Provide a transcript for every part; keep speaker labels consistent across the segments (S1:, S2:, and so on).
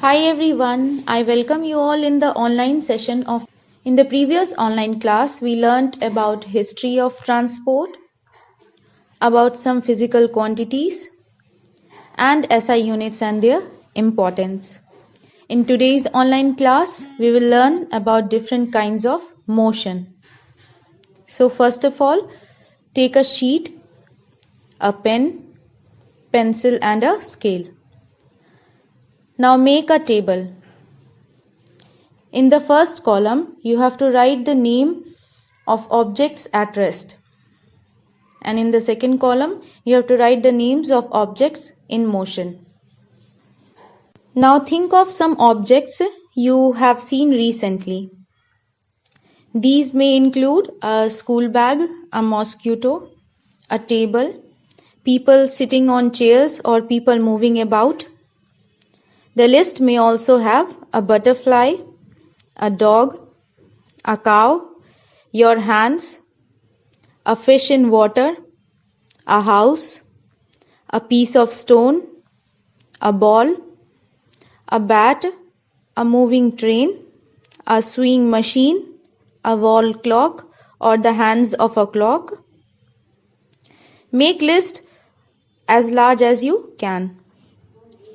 S1: Hi everyone, I welcome you all in the online session of. In the previous online class, we learnt about history of transport, about some physical quantities, and SI units and their importance. In today's online class, we will learn about different kinds of motion. So first of all, take a sheet, a pen, pencil and a scale. Now make a table. In the first column, you have to write the name of objects at rest. And in the second column, you have to write the names of objects in motion. Now think of some objects you have seen recently. These may include a school bag, a mosquito, a table, people sitting on chairs or people moving about. The list may also have a butterfly, a dog, a cow, your hands, a fish in water, a house, a piece of stone, a ball, a bat, a moving train, a sewing machine, a wall clock or the hands of a clock. Make list as large as you can.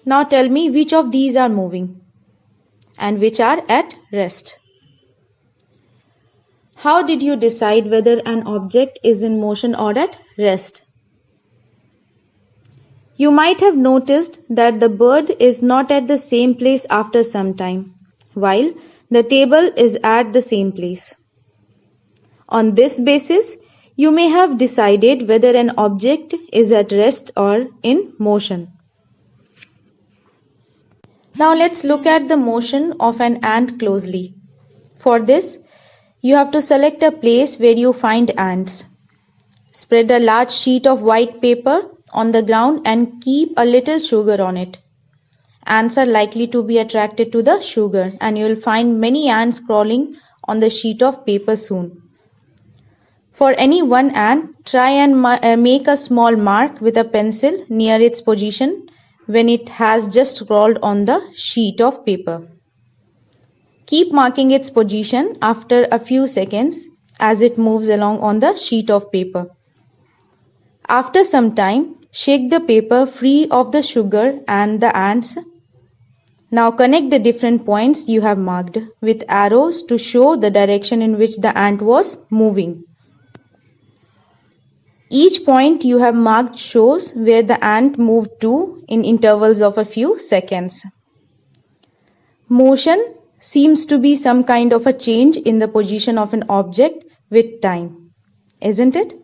S1: Now tell me which of these are moving and which are at rest. How did you decide whether an object is in motion or at rest? You might have noticed that the bird is not at the same place after some time, while the table is at the same place. On this basis, you may have decided whether an object is at rest or in motion. Now let's look at the motion of an ant closely. For this, you have to select a place where you find ants. Spread a large sheet of white paper on the ground and keep a little sugar on it. Ants are likely to be attracted to the sugar and you will find many ants crawling on the sheet of paper soon. For any one ant, try and make a small mark with a pencil near its position when it has just crawled on the sheet of paper. Keep marking its position after a few seconds as it moves along on the sheet of paper. After some time, shake the paper free of the sugar and the ants. Now connect the different points you have marked with arrows to show the direction in which the ant was moving. Each point you have marked shows where the ant moved to in intervals of a few seconds. Motion seems to be some kind of a change in the position of an object with time, isn't it?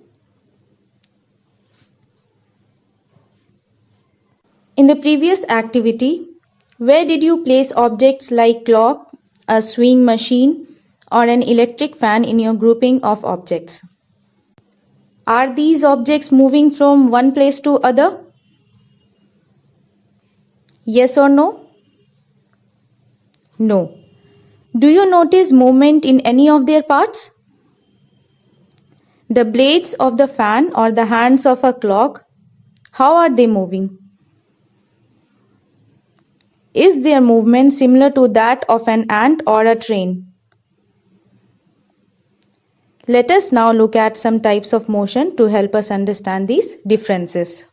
S1: In the previous activity, where did you place objects like clock, a sewing machine, or an electric fan in your grouping of objects? Are these objects moving from one place to other? Yes or no? No. Do you notice movement in any of their parts? The blades of the fan or the hands of a clock, how are they moving? Is their movement similar to that of an ant or a train? Let us now look at some types of motion to help us understand these differences.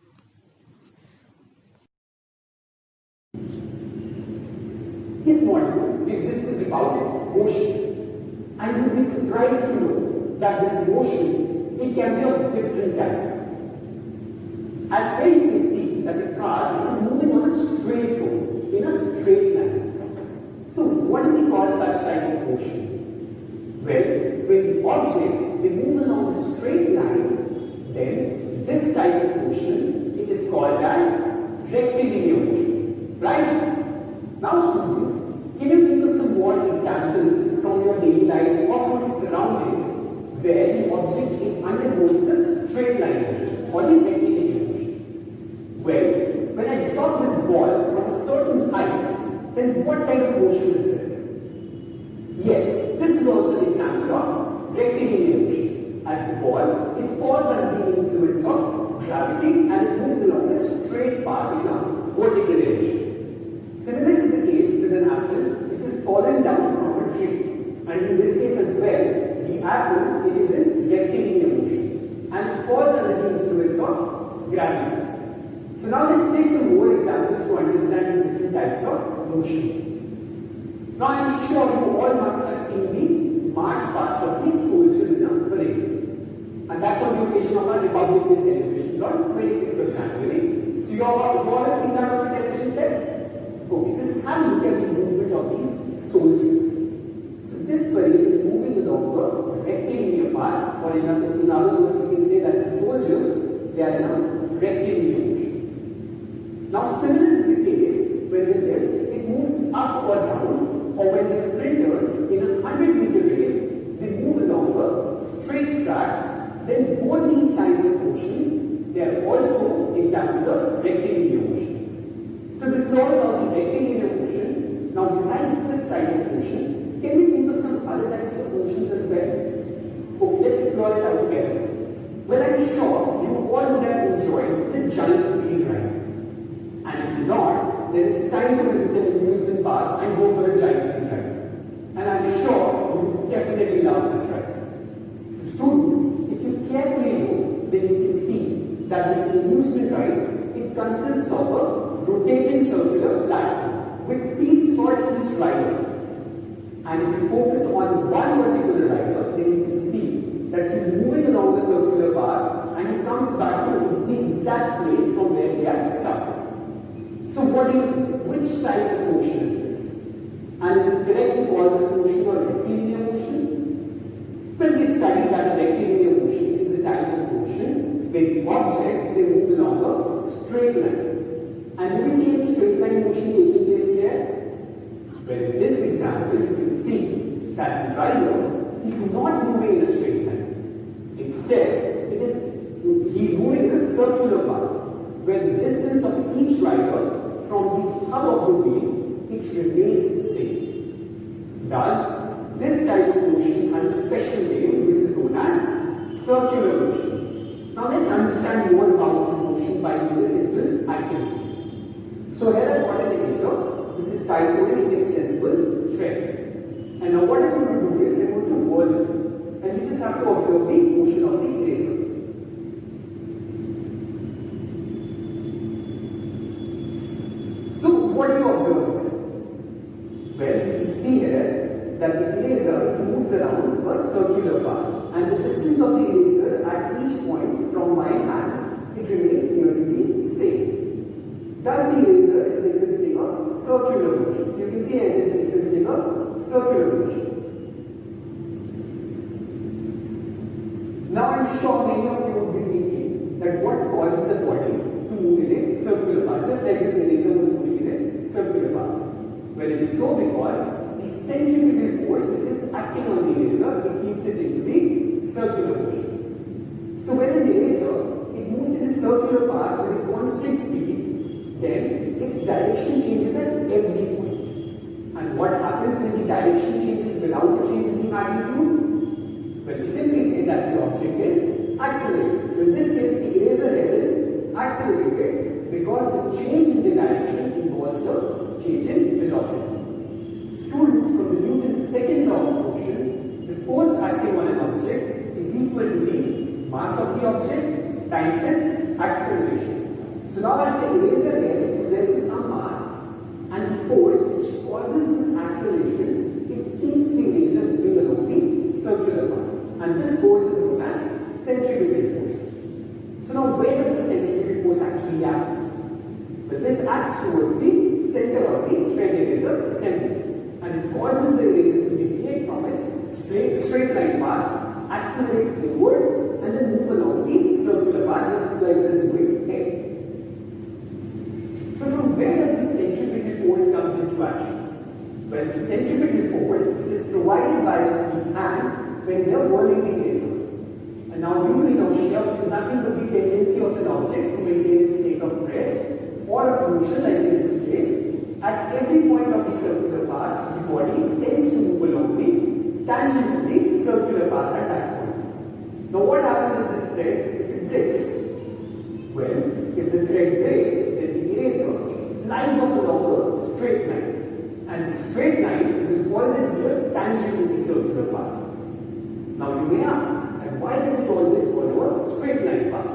S2: This modules we discussed about motion, and you'll be surprised to know that this motion it can be of different types. As here you can see that the car is moving on a straight road in a straight line. So what do we call such type of motion? Well, when the objects they move along a straight line, then this type of motion it is called as rectilinear motion, right? Now students, can you think of some more examples from your daily life or from your surroundings where the object it undergoes the straight line motion or the rectilinear motion? Well, when I drop this ball from a certain height, then what kind of motion is this? Yes, this is also an example of rectilinear motion. As the ball, it falls under the influence of gravity and it moves along a straight path in a vertical direction. Similar is the case with is falling down from a tree. And in this case as well, the apple, it is in rectilinear motion and it falls under the influence of gravity. So now let's take some more examples to understand the different types of motion. Now I am sure you all must have seen the march past of these soldiers in a parade. And that's on the occasion of our Republic Day celebrations on 26th of January. So you all have seen that on the television sets? Okay, just have a look at the movement of these soldiers. So this parade is moving along a rectilinear path, or in other words, we can say that the soldiers, they are in a rectilinear motion. Now similar is the case when the lift, it moves up or down, or when the sprinters in a 100-meter race, they move along a straight track, then both these kinds of motions, they are also examples of rectilinear motion. So this is all about the rectilinear motion. Now besides this type of motion, can we think of some other types of motions as well? Okay, let's explore it out together. Well, I'm sure you all would have enjoyed the giant wheel ride. And if not, then it's time to visit an amusement park and go for a giant wheel ride. And I'm sure you would definitely love this ride. So students, if you carefully look, then you can see that this amusement ride, it consists of a rotating circular platform with seats for each rider. And if you focus on one particular rider, then you can see that he's moving along the circular path and he comes back to the exact place from where he had started. So what do you think? Which type of motion is this? And is it correct to call this motion a rectilinear motion? Well, we studied that a rectilinear motion is a type of motion where the objects, they move along a straight line. And do we see any straight line motion taking place here? Well, in this example, you can see that the rider is not moving in a straight line. Instead, he is moving in a circular path, where the distance of each rider from the hub of the wheel, it remains the same. Thus, this type of motion has a special name which is known as circular motion. Now let's understand more about this motion by doing a simple activity. So here I've got an eraser which is tied to an inextensible thread. And now what I'm going to do is I'm going to whirl it. And you just have to observe the motion of the eraser. So what do you observe? Well, you can see here that the eraser moves around a circular path. And the distance of the eraser at each point from my hand, it remains nearly the same. Thus, the eraser is exhibiting a circular motion. So you can see it is exhibiting a circular motion. Now I'm sure many of you would be thinking that what causes the body to move in a circular path, just like this eraser was moving in a circular path. Well, it is so because the centripetal force which is acting on the eraser, it keeps it into the circular motion. So when an eraser, it moves in a circular path with a constant speed, then its direction changes at every point. And what happens when the direction changes without a change in the magnitude? Well, we simply say that the object is accelerated. So in this case, the eraser here is accelerated because the change in the direction involves a change in velocity. Students, from the Newton's second law of motion, the force acting on an object is equal to the mass of the object times its acceleration. So now as the eraser here possesses some mass and the force which causes this acceleration, it keeps the eraser moving along the circular path. And this force is known as centripetal force. So now where does the centripetal force actually act? Well, this acts towards the center of the thread eraser assembly. And it causes the eraser to deviate from its straight line path, accelerate inwards, and then move along the circular path just like this doing here. So from where does the centripetal force comes into action? Well, the centripetal force, which is provided by the hand when they are whirling the eraser. And now due to inertia, which is nothing but the tendency of an object to maintain its state of rest or of motion, like in this case, at every point of the circular path, the body tends to move along the tangent to the circular path at that point. Now what happens if this thread, if it breaks? Well, if the thread breaks, then the eraser, it flies off along a straight line. And the straight line will will always be a tangent to the circular path. Now you may ask, and why does it always follow a straight line path?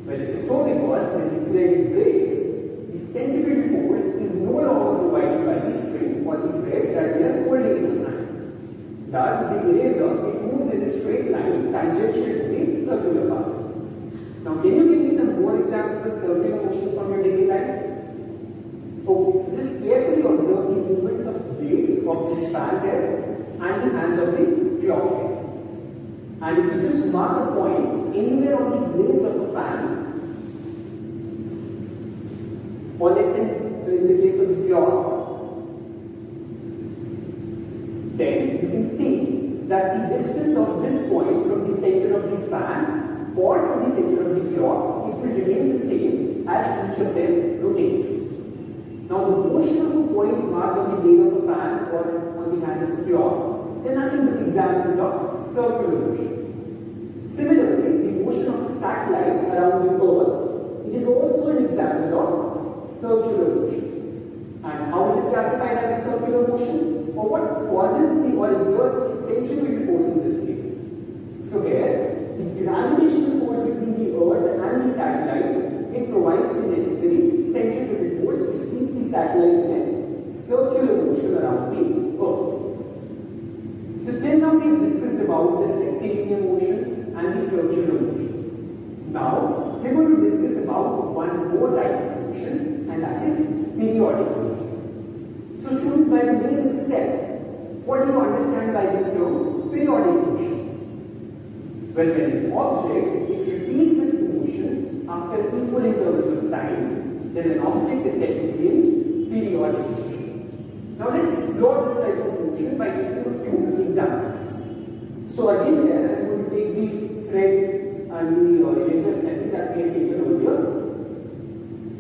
S2: Well, it is so because when the thread breaks, the centripetal force is no longer provided by the string or the thread that we are holding in the hand. Thus, the eraser, it moves in a straight line tangential to the circular path. Now, can you give me some more examples of circular motion from your daily life? Okay, so just carefully observe the movements of blades of this fan head and the hands of the clock head. And if you just mark a point anywhere on the blades of the fan, or let's say in the case of the clock, then you can see that the distance of this point from the center of the fan or from the center of the clock, it will remain the same as each of them rotates. Now the motion of a point marked on the blade of a fan or on the hands of the clock, they are nothing but examples of circular motion. Similarly, the motion of a satellite around the Earth, it is also an example of circular motion. And how is it classified as a circular motion? Or what causes or exerts the centripetal force in this case? So here, the gravitational force between the Earth and the satellite, it provides the necessary centripetal force which keeps the satellite in a circular motion around the Earth. So till now we have discussed about the rectilinear motion and the circular motion. Now we are going to discuss about one more type of motion, and that is periodic motion. So students, by the name itself, what do you understand by this term periodic motion? Well, when an object it repeats its motion after equal intervals of time, then an object is said to be in periodic motion. Now let's explore this type of motion by taking a few examples. So again here I am going to take the thread and the eraser assembly that we had taken earlier,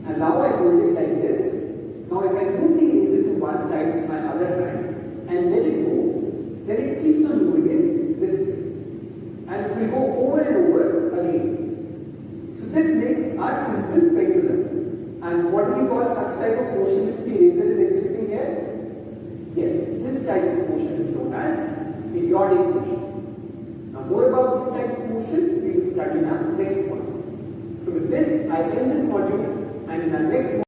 S2: and now I hold it like this. Now if I move the eraser to one side with my other hand and let it go, then it keeps on moving in this way, and it will go over and over again. So this makes our simple pendulum. And what do we call such type of motion which the eraser is exhibiting here? Yes, this type of motion is known as periodic motion. Now more about this type of motion we will study in our next module. So with this I end this module, and in our next module